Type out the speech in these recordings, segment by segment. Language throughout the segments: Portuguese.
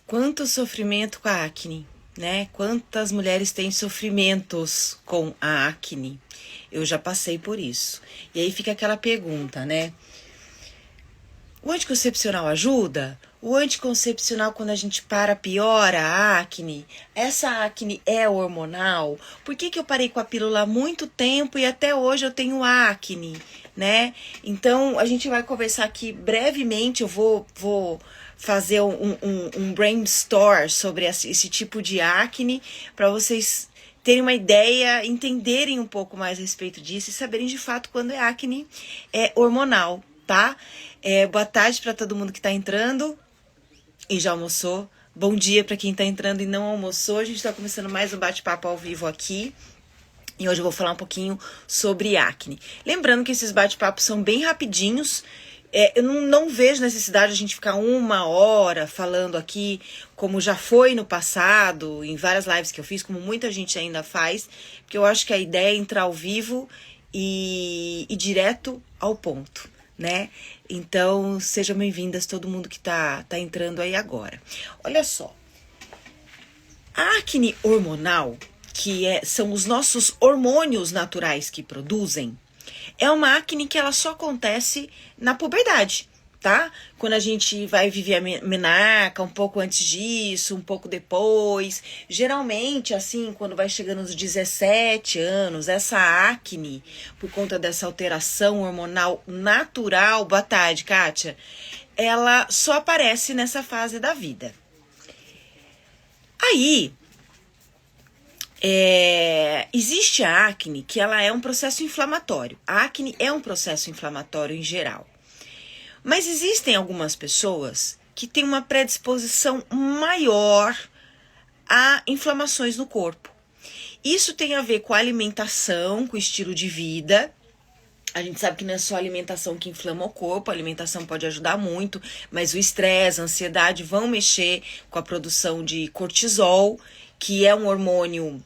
Quanto sofrimento com a acne, né? Quantas mulheres têm sofrimentos com a acne? Eu já passei por isso. E aí fica aquela pergunta, né? O anticoncepcional ajuda? O anticoncepcional, quando a gente piora a acne? Essa acne é hormonal? Por que eu parei com a pílula há muito tempo e até hoje eu tenho acne, né? Então, a gente vai conversar aqui brevemente. Eu vou fazer um brainstorm sobre esse tipo de acne para vocês terem uma ideia, entenderem um pouco mais a respeito disso e saberem de fato quando é acne hormonal, tá? Boa tarde para todo mundo que tá entrando e já almoçou. Bom dia para quem tá entrando e não almoçou. A gente tá começando mais um bate-papo ao vivo aqui. E hoje eu vou falar um pouquinho sobre acne. Lembrando que esses bate-papos são bem rapidinhos. Eu não vejo necessidade de a gente ficar 1 hora falando aqui, como já foi no passado, em várias lives que eu fiz, como muita gente ainda faz, porque eu acho que a ideia é entrar ao vivo e direto ao ponto, né? Então, sejam bem-vindas todo mundo que tá entrando aí agora. Olha só, a acne hormonal, que são os nossos hormônios naturais que produzem, é uma acne que ela só acontece na puberdade, tá? Quando a gente vai viver a menarca, um pouco antes disso, um pouco depois. Geralmente, assim, quando vai chegando nos 17 anos, essa acne, por conta dessa alteração hormonal natural, boa tarde, Kátia, ela só aparece nessa fase da vida. Aí, existe a acne que ela é um processo inflamatório. A acne é um processo inflamatório em geral. Mas existem algumas pessoas que têm uma predisposição maior a inflamações no corpo. Isso tem a ver com a alimentação, com o estilo de vida. A gente sabe que não é só a alimentação que inflama o corpo, a alimentação pode ajudar muito, mas o estresse, a ansiedade vão mexer com a produção de cortisol, que é um hormônio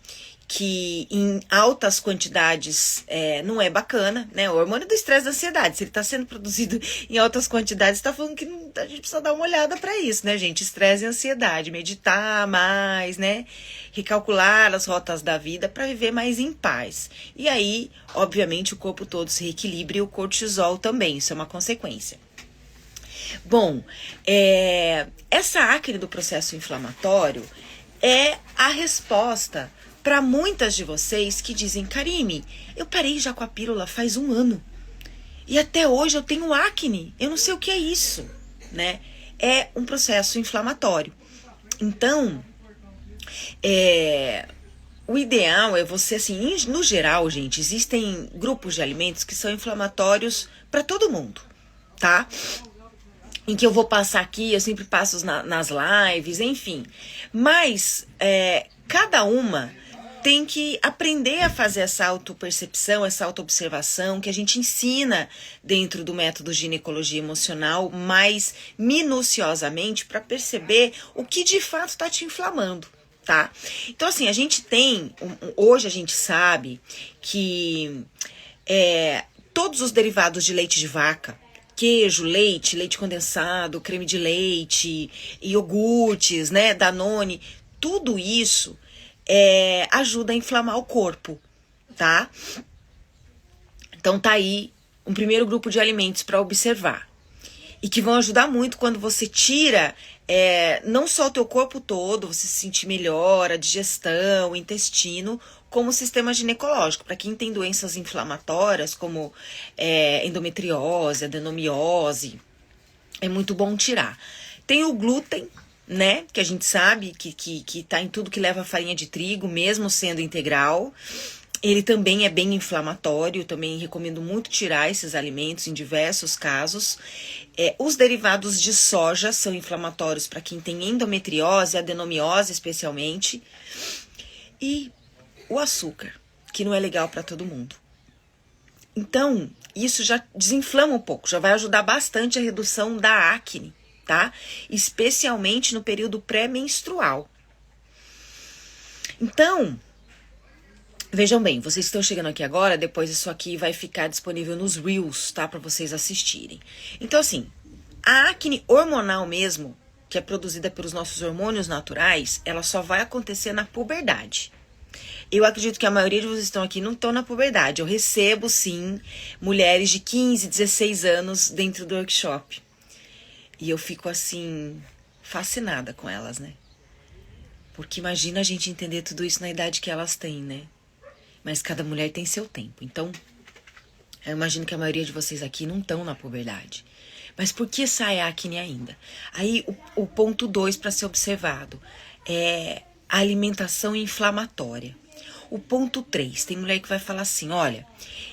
que em altas quantidades não é bacana, né? O hormônio do estresse e da ansiedade, se ele está sendo produzido em altas quantidades, está falando que a gente precisa dar uma olhada para isso, né, gente? Estresse e ansiedade, meditar mais, né? Recalcular as rotas da vida para viver mais em paz. E aí, obviamente, o corpo todo se reequilibra e o cortisol também, isso é uma consequência. Bom, essa acne do processo inflamatório é a resposta para muitas de vocês que dizem: Karime, eu parei já com a pílula faz 1 ano e até hoje eu tenho acne, eu não sei o que é isso, né? É um processo inflamatório. Então, o ideal é você, assim, no geral, gente, existem grupos de alimentos que são inflamatórios para todo mundo, tá? Em que eu vou passar aqui, eu sempre passo nas lives, enfim. Mas cada uma tem que aprender a fazer essa autopercepção, essa autoobservação que a gente ensina dentro do método ginecologia emocional mais minuciosamente para perceber o que de fato está te inflamando, tá? Então, assim, a gente tem, hoje a gente sabe que todos os derivados de leite de vaca, queijo, leite condensado, creme de leite, iogurtes, né, Danone, tudo isso ajuda a inflamar o corpo, tá? Então tá aí um primeiro grupo de alimentos para observar. E que vão ajudar muito quando você tira não só o teu corpo todo, você se sentir melhor, a digestão, o intestino, como o sistema ginecológico. Para quem tem doenças inflamatórias, como endometriose, adenomiose, é muito bom tirar. Tem o glúten, né, que a gente sabe que tá em tudo que leva farinha de trigo, mesmo sendo integral. Ele também é bem inflamatório, também recomendo muito tirar esses alimentos em diversos casos. Os derivados de soja são inflamatórios para quem tem endometriose, adenomiose especialmente. E o açúcar, que não é legal para todo mundo. Então, isso já desinflama um pouco, já vai ajudar bastante a redução da acne, tá? Especialmente no período pré-menstrual. Então, vejam bem, vocês estão chegando aqui agora, depois isso aqui vai ficar disponível nos Reels, tá? Para vocês assistirem. Então, assim, a acne hormonal mesmo, que é produzida pelos nossos hormônios naturais, ela só vai acontecer na puberdade. Eu acredito que a maioria de vocês que estão aqui não estão na puberdade. Eu recebo, sim, mulheres de 15, 16 anos dentro do workshop. E eu fico, assim, fascinada com elas, né? Porque imagina a gente entender tudo isso na idade que elas têm, né? Mas cada mulher tem seu tempo. Então, eu imagino que a maioria de vocês aqui não estão na puberdade. Mas por que sai acne ainda? Aí, o ponto 2 para ser observado é a alimentação inflamatória. O ponto 3, tem mulher que vai falar assim, olha,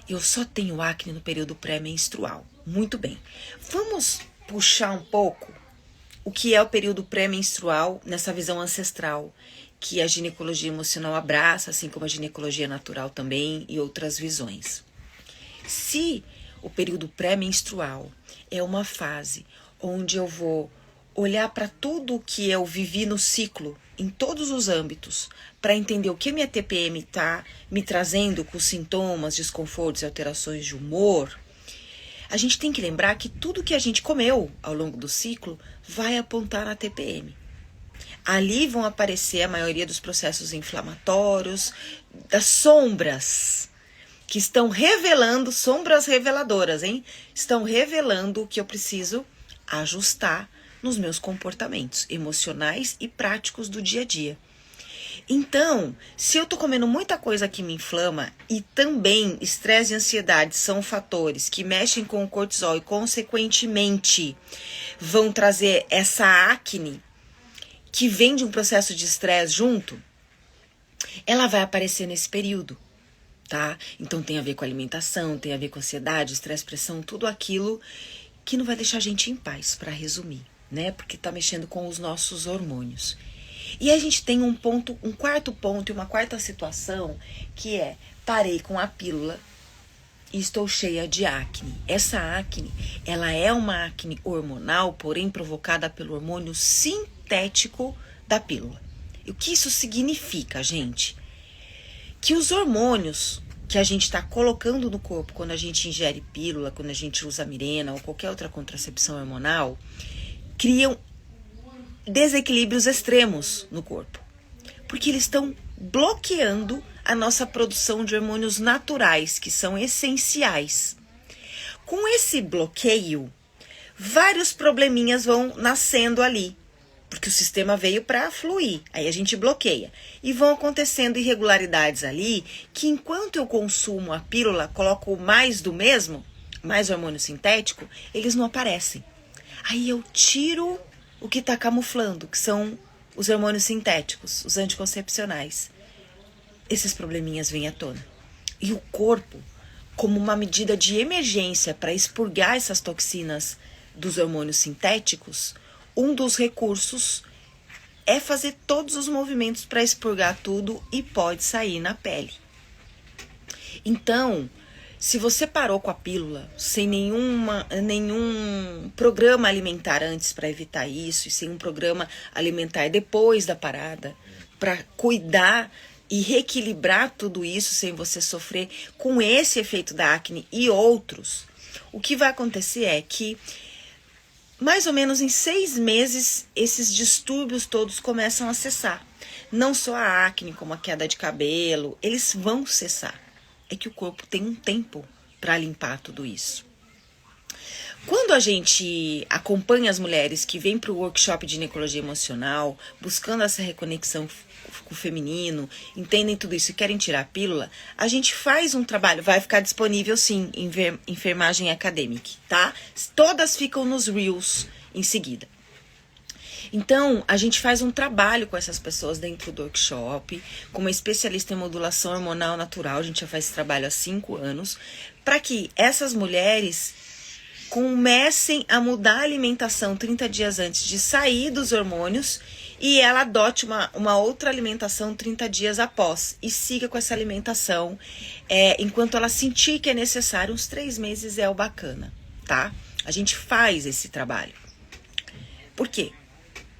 eu só tenho acne no período pré-menstrual. Muito bem. Vamos puxar um pouco o que é o período pré-menstrual nessa visão ancestral, que a ginecologia emocional abraça, assim como a ginecologia natural também e outras visões. Se o período pré-menstrual é uma fase onde eu vou olhar para tudo o que eu vivi no ciclo, em todos os âmbitos, para entender o que minha TPM está me trazendo com sintomas, desconfortos e alterações de humor, a gente tem que lembrar que tudo que a gente comeu ao longo do ciclo vai apontar na TPM. Ali vão aparecer a maioria dos processos inflamatórios, das sombras, que estão revelando, sombras reveladoras, hein? Estão revelando o que eu preciso ajustar nos meus comportamentos emocionais e práticos do dia a dia. Então, se eu tô comendo muita coisa que me inflama e também estresse e ansiedade são fatores que mexem com o cortisol e, consequentemente, vão trazer essa acne que vem de um processo de estresse junto, ela vai aparecer nesse período, tá? Então tem a ver com alimentação, tem a ver com ansiedade, estresse, pressão, tudo aquilo que não vai deixar a gente em paz, para resumir, né? Porque tá mexendo com os nossos hormônios. E a gente tem um quarto ponto e uma quarta situação, que é, parei com a pílula e estou cheia de acne. Essa acne, ela é uma acne hormonal, porém provocada pelo hormônio sintético da pílula. E o que isso significa, gente? Que os hormônios que a gente está colocando no corpo quando a gente ingere pílula, quando a gente usa Mirena ou qualquer outra contracepção hormonal, criam desequilíbrios extremos no corpo, porque eles estão bloqueando a nossa produção de hormônios naturais, que são essenciais. Com esse bloqueio, vários probleminhas vão nascendo ali, porque o sistema veio para fluir, aí a gente bloqueia. E vão acontecendo irregularidades ali, que enquanto eu consumo a pílula, coloco mais do mesmo, mais hormônio sintético, eles não aparecem. Aí eu tiro o que está camuflando, que são os hormônios sintéticos, os anticoncepcionais. Esses probleminhas vêm à tona. E o corpo, como uma medida de emergência para expurgar essas toxinas dos hormônios sintéticos, um dos recursos é fazer todos os movimentos para expurgar tudo e pode sair na pele. Então, se você parou com a pílula sem nenhum programa alimentar antes para evitar isso, e sem um programa alimentar depois da parada, para cuidar e reequilibrar tudo isso sem você sofrer com esse efeito da acne e outros, o que vai acontecer é que, mais ou menos em 6 meses, esses distúrbios todos começam a cessar. Não só a acne, como a queda de cabelo, eles vão cessar. É que o corpo tem um tempo para limpar tudo isso. Quando a gente acompanha as mulheres que vêm para o workshop de ginecologia emocional, buscando essa reconexão com o feminino, entendem tudo isso e querem tirar a pílula, a gente faz um trabalho, vai ficar disponível sim em enfermagem acadêmica, tá? Todas ficam nos Reels em seguida. Então, a gente faz um trabalho com essas pessoas dentro do workshop, com uma especialista em modulação hormonal natural, a gente já faz esse trabalho há 5 anos, para que essas mulheres comecem a mudar a alimentação 30 dias antes de sair dos hormônios e ela adote uma outra alimentação 30 dias após e siga com essa alimentação enquanto ela sentir que é necessário. Uns 3 meses é o bacana, tá? A gente faz esse trabalho. Por quê?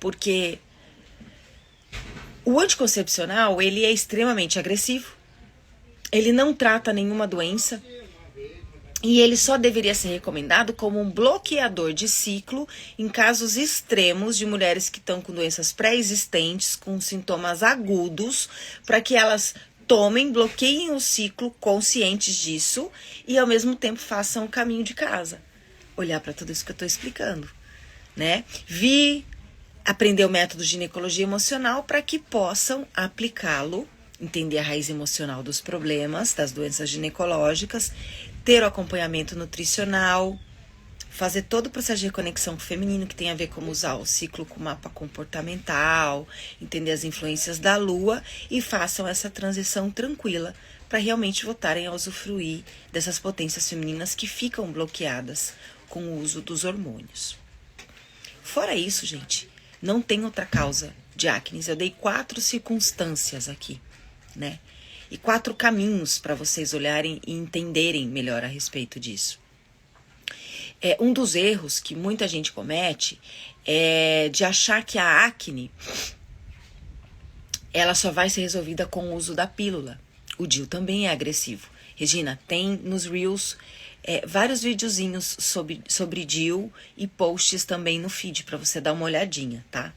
Porque o anticoncepcional, ele é extremamente agressivo, ele não trata nenhuma doença, E ele só deveria ser recomendado como um bloqueador de ciclo em casos extremos de mulheres que estão com doenças pré-existentes, com sintomas agudos, para que elas tomem, bloqueiem o ciclo conscientes disso e ao mesmo tempo façam o caminho de casa. Olhar para tudo isso que eu estou explicando, né? Aprender o método de ginecologia emocional para que possam aplicá-lo, entender a raiz emocional dos problemas, das doenças ginecológicas, ter o acompanhamento nutricional, fazer todo o processo de reconexão com o feminino, que tem a ver com usar o ciclo com o mapa comportamental, entender as influências da lua e façam essa transição tranquila para realmente voltarem a usufruir dessas potências femininas que ficam bloqueadas com o uso dos hormônios. Fora isso, gente, não tem outra causa de acne. Eu dei 4 circunstâncias aqui, né? E 4 caminhos para vocês olharem e entenderem melhor a respeito disso. Um dos erros que muita gente comete é de achar que a acne ela só vai ser resolvida com o uso da pílula. O DIU também é agressivo. Regina, tem nos Reels vários videozinhos sobre DIU e posts também no feed para você dar uma olhadinha, tá?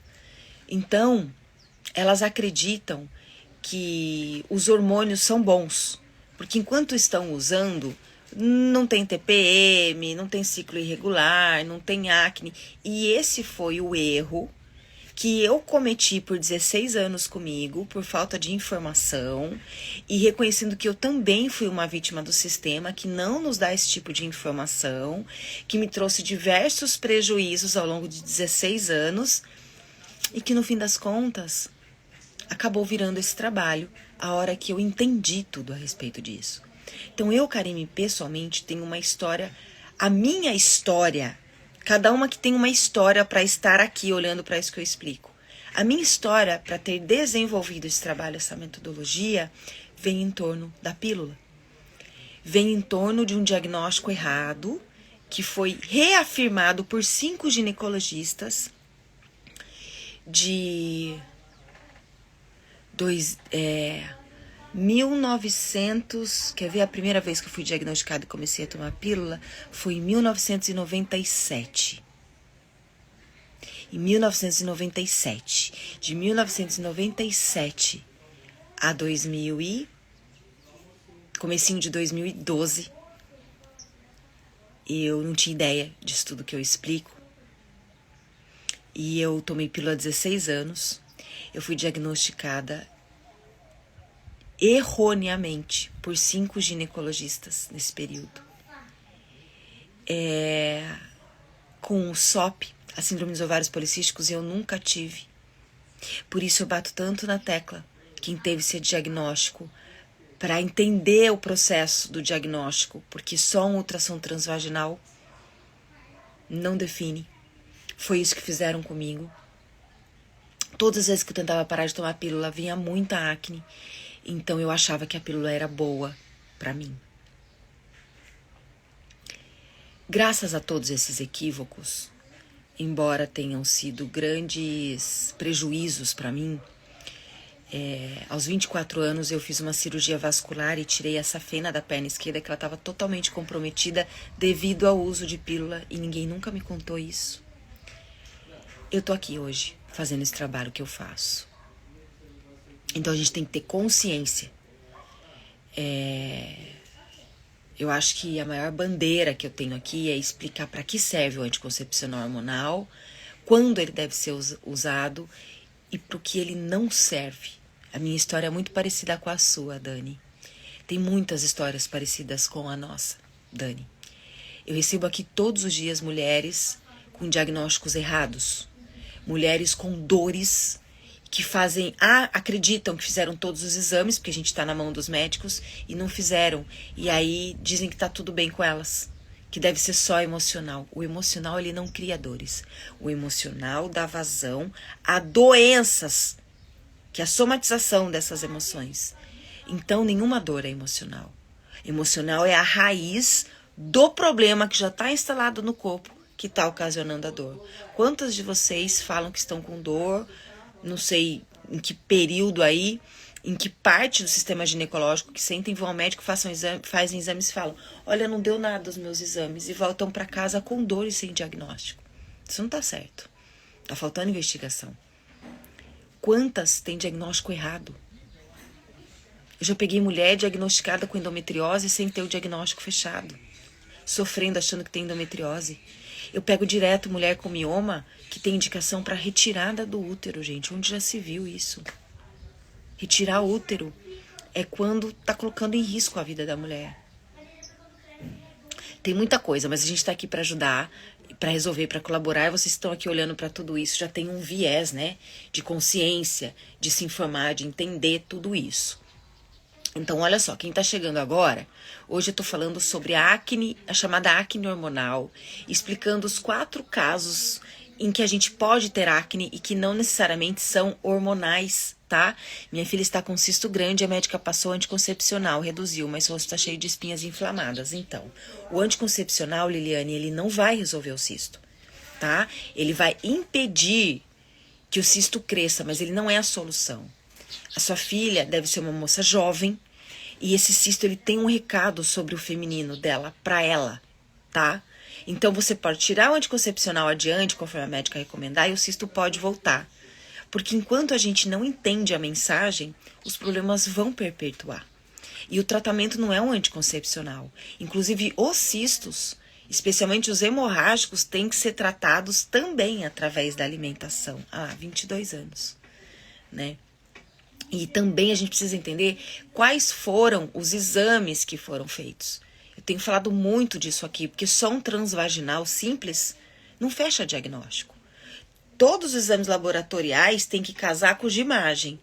Então, elas acreditam que os hormônios são bons, porque enquanto estão usando, não tem TPM, não tem ciclo irregular, não tem acne. E esse foi o erro que eu cometi por 16 anos comigo, por falta de informação, e reconhecendo que eu também fui uma vítima do sistema, que não nos dá esse tipo de informação, que me trouxe diversos prejuízos ao longo de 16 anos, e que no fim das contas acabou virando esse trabalho a hora que eu entendi tudo a respeito disso. Então eu, Karime, pessoalmente tenho uma história, a minha história, cada uma que tem uma história para estar aqui olhando para isso que eu explico. A minha história para ter desenvolvido esse trabalho, essa metodologia, vem em torno da pílula. Vem em torno de um diagnóstico errado que foi reafirmado por 5 ginecologistas de 1900, quer ver, a primeira vez que eu fui diagnosticada e comecei a tomar pílula foi em 1997. Em 1997. De 1997 a comecinho de 2012, eu não tinha ideia disso tudo que eu explico. E eu tomei pílula há 16 anos. Eu fui diagnosticada erroneamente por 5 ginecologistas nesse período. Com o SOP, a síndrome dos ovários policísticos, eu nunca tive. Por isso eu bato tanto na tecla quem teve esse diagnóstico, para entender o processo do diagnóstico, porque só um ultrassom transvaginal não define. Foi isso que fizeram comigo. Todas as vezes que eu tentava parar de tomar pílula, vinha muita acne. Então eu achava que a pílula era boa para mim. Graças a todos esses equívocos, embora tenham sido grandes prejuízos para mim, aos 24 anos eu fiz uma cirurgia vascular e tirei essa fena da perna esquerda, que ela estava totalmente comprometida devido ao uso de pílula, e ninguém nunca me contou isso. Eu tô aqui hoje fazendo esse trabalho que eu faço. Então a gente tem que ter consciência. Eu acho que a maior bandeira que eu tenho aqui é explicar para que serve o anticoncepcional hormonal, quando ele deve ser usado e para o que ele não serve. A minha história é muito parecida com a sua, Dani. Tem muitas histórias parecidas com a nossa, Dani. Eu recebo aqui todos os dias mulheres com diagnósticos errados, mulheres com dores que acreditam que fizeram todos os exames, porque a gente está na mão dos médicos, e não fizeram. E aí dizem que está tudo bem com elas, que deve ser só emocional. O emocional, ele não cria dores. O emocional dá vazão a doenças, que é a somatização dessas emoções. Então, nenhuma dor é emocional. Emocional é a raiz do problema que já está instalado no corpo, que está ocasionando a dor. Quantas de vocês falam que estão com dor, não sei em que período aí, em que parte do sistema ginecológico que sentem, vão ao médico, fazem exames e falam: olha, não deu nada os meus exames, e voltam para casa com dor e sem diagnóstico. Isso não tá certo. Tá faltando investigação. Quantas têm diagnóstico errado? Eu já peguei mulher diagnosticada com endometriose sem ter o diagnóstico fechado, sofrendo, achando que tem endometriose. Eu pego direto mulher com mioma que tem indicação para retirada do útero, gente. Onde já se viu isso? Retirar o útero é quando tá colocando em risco a vida da mulher. Tem muita coisa, mas a gente tá aqui para ajudar, para resolver, para colaborar. E vocês estão aqui olhando para tudo isso, já tem um viés, né? De consciência, de se informar, de entender tudo isso. Então, olha só, quem tá chegando agora, hoje eu tô falando sobre a acne, a chamada acne hormonal, explicando os 4 casos em que a gente pode ter acne e que não necessariamente são hormonais, tá? Minha filha está com cisto grande, a médica passou anticoncepcional, reduziu, mas o rosto tá cheio de espinhas inflamadas. Então, o anticoncepcional, Liliane, ele não vai resolver o cisto, tá? Ele vai impedir que o cisto cresça, mas ele não é a solução. A sua filha deve ser uma moça jovem e esse cisto ele tem um recado sobre o feminino dela para ela, tá? Então você pode tirar o anticoncepcional adiante, conforme a médica recomendar, e o cisto pode voltar. Porque enquanto a gente não entende a mensagem, os problemas vão perpetuar. E o tratamento não é um anticoncepcional. Inclusive os cistos, especialmente os hemorrágicos, têm que ser tratados também através da alimentação. 22 anos, né? E também a gente precisa entender quais foram os exames que foram feitos. Eu tenho falado muito disso aqui, porque só um transvaginal simples não fecha diagnóstico. Todos os exames laboratoriais têm que casar com o de imagem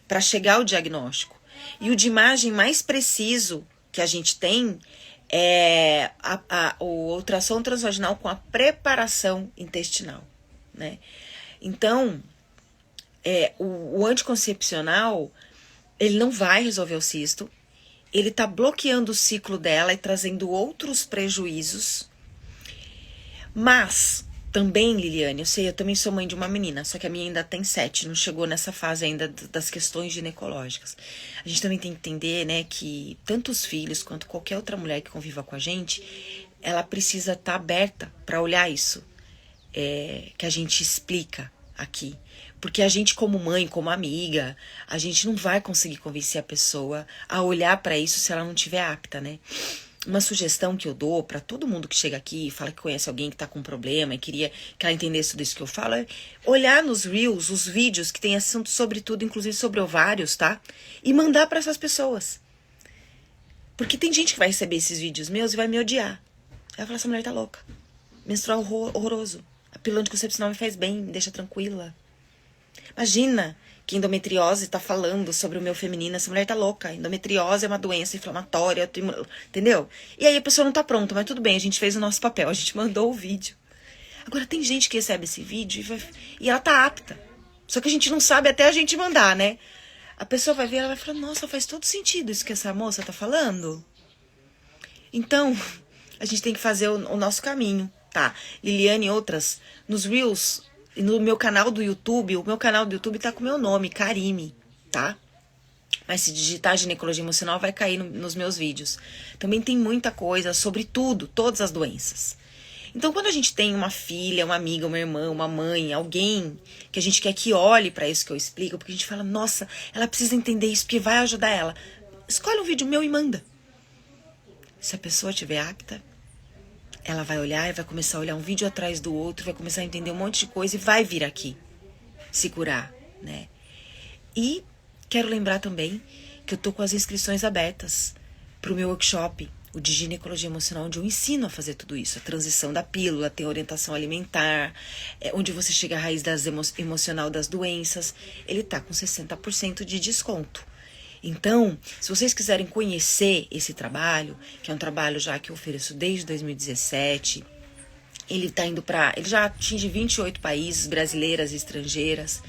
para chegar ao diagnóstico. E o de imagem mais preciso que a gente tem é o ultrassom transvaginal com a preparação intestinal, né? Então, o anticoncepcional, ele não vai resolver o cisto, ele tá bloqueando o ciclo dela e trazendo outros prejuízos. Mas, também, Liliane, eu também sou mãe de uma menina, só que a minha ainda tem 7, não chegou nessa fase ainda das questões ginecológicas. A gente também tem que entender, né, que tanto os filhos quanto qualquer outra mulher que conviva com a gente, ela precisa estar aberta para olhar isso, que a gente explica aqui. Porque a gente, como mãe, como amiga, a gente não vai conseguir convencer a pessoa a olhar para isso se ela não estiver apta, né? Uma sugestão que eu dou para todo mundo que chega aqui e fala que conhece alguém que tá com problema e queria que ela entendesse tudo isso que eu falo, é olhar nos Reels, os vídeos que tem assunto sobre tudo, inclusive sobre ovários, tá? E mandar para essas pessoas. Porque tem gente que vai receber esses vídeos meus e vai me odiar. Ela vai falar, essa mulher tá louca. Menstrual horroroso. A pílula anticoncepcional me faz bem, me deixa tranquila. Imagina que endometriose tá falando sobre o meu feminino, essa mulher tá louca. Endometriose é uma doença inflamatória, entendeu? E aí a pessoa não tá pronta, mas tudo bem, a gente fez o nosso papel, a gente mandou o vídeo. Agora tem gente que recebe esse vídeo e ela tá apta. Só que a gente não sabe até a gente mandar, né? A pessoa vai ver, ela vai falar, nossa, faz todo sentido isso que essa moça tá falando. Então, a gente tem que fazer o nosso caminho, tá? Liliane e outras, nos Reels, no meu canal do YouTube, o meu canal do YouTube tá com o meu nome, Karime, tá? Mas se digitar ginecologia emocional vai cair nos meus vídeos. Também tem muita coisa sobre tudo, todas as doenças. Então, quando a gente tem uma filha, uma amiga, uma irmã, uma mãe, alguém que a gente quer que olhe pra isso que eu explico, porque a gente fala, nossa, ela precisa entender isso, porque vai ajudar ela. Escolhe um vídeo meu e manda. Se a pessoa estiver apta, ela vai olhar e vai começar a olhar um vídeo atrás do outro, vai começar a entender um monte de coisa e vai vir aqui se curar, né? E quero lembrar também que eu tô com as inscrições abertas pro meu workshop, o de ginecologia emocional, onde eu ensino a fazer tudo isso, a transição da pílula, tem orientação alimentar, onde você chega à raiz emocional das doenças. Ele tá com 60% de desconto. Então, se vocês quiserem conhecer esse trabalho, que é um trabalho já que eu ofereço desde 2017, ele já atinge 28 países, brasileiras e estrangeiras.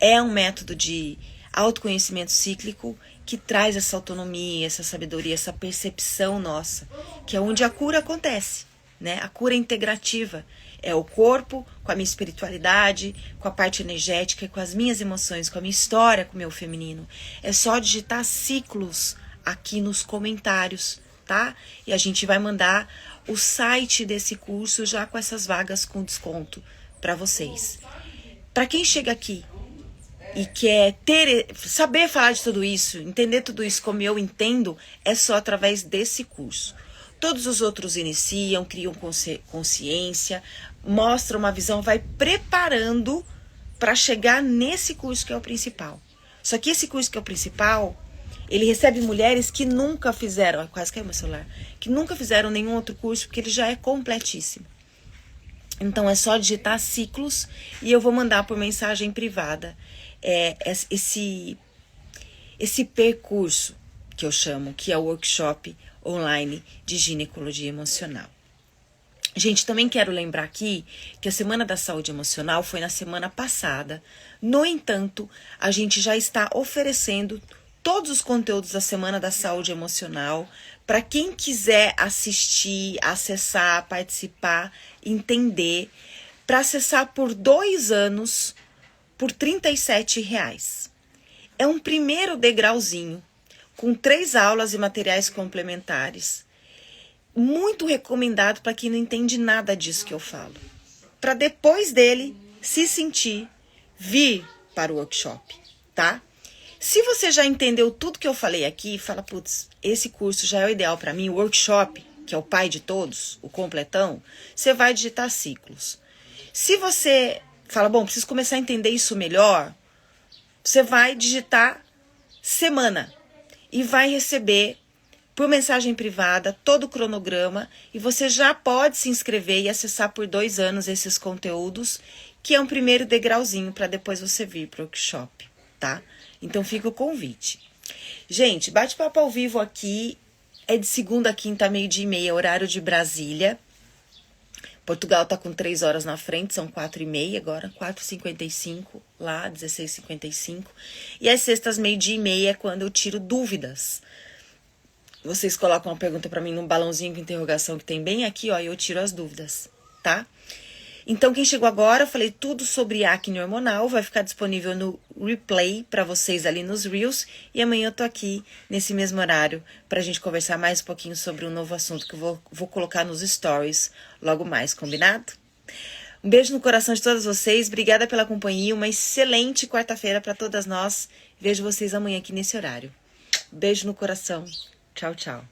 É um método de autoconhecimento cíclico que traz essa autonomia, essa sabedoria, essa percepção nossa, que é onde a cura acontece, né? A cura integrativa É o corpo, com a minha espiritualidade, com a parte energética, com as minhas emoções, com a minha história, com o meu feminino. É só digitar ciclos aqui nos comentários, tá? E a gente vai mandar o site desse curso já com essas vagas com desconto para vocês. Para quem chega aqui e quer saber falar de tudo isso, entender tudo isso como eu entendo, é só através desse curso. Todos os outros iniciam, criam consciência, mostram uma visão, vai preparando para chegar nesse curso que é o principal. Só que esse curso que é o principal, ele recebe mulheres que nunca fizeram, quase caiu meu celular, que nunca fizeram nenhum outro curso, porque ele já é completíssimo. Então é só digitar ciclos e eu vou mandar por mensagem privada esse percurso que eu chamo, que é o workshop online de ginecologia emocional. Gente, também quero lembrar aqui que a Semana da Saúde Emocional foi na semana passada. No entanto, a gente já está oferecendo todos os conteúdos da Semana da Saúde Emocional para quem quiser assistir, acessar, participar, entender, para acessar por 2 anos por R$37. É um primeiro degrauzinho com 3 aulas e materiais complementares. Muito recomendado para quem não entende nada disso que eu falo. Para depois dele se sentir, vir para o workshop, tá? Se você já entendeu tudo que eu falei aqui, fala, putz, esse curso já é o ideal para mim, o workshop, que é o pai de todos, o completão, você vai digitar ciclos. Se você fala, bom, preciso começar a entender isso melhor, você vai digitar semana e vai receber por mensagem privada todo o cronograma e você já pode se inscrever e acessar por 2 anos esses conteúdos, que é um primeiro degrauzinho para depois você vir para o workshop, tá? Então fica o convite. Gente, bate-papo ao vivo aqui é de segunda a quinta, 12h30, horário de Brasília. Portugal tá com 3 horas na frente, são 4h30 agora, 4h55 lá, 16h55. E às sextas, 12h30 é quando eu tiro dúvidas. Vocês colocam uma pergunta pra mim num balãozinho com interrogação que tem bem aqui, ó, e eu tiro as dúvidas, tá? Então, quem chegou agora, eu falei tudo sobre acne hormonal, vai ficar disponível no replay pra vocês ali nos Reels. E amanhã eu tô aqui, nesse mesmo horário, pra gente conversar mais um pouquinho sobre um novo assunto que eu vou colocar nos stories logo mais, combinado? Um beijo no coração de todas vocês, obrigada pela companhia, uma excelente quarta-feira pra todas nós. Vejo vocês amanhã aqui nesse horário. Beijo no coração, tchau, tchau.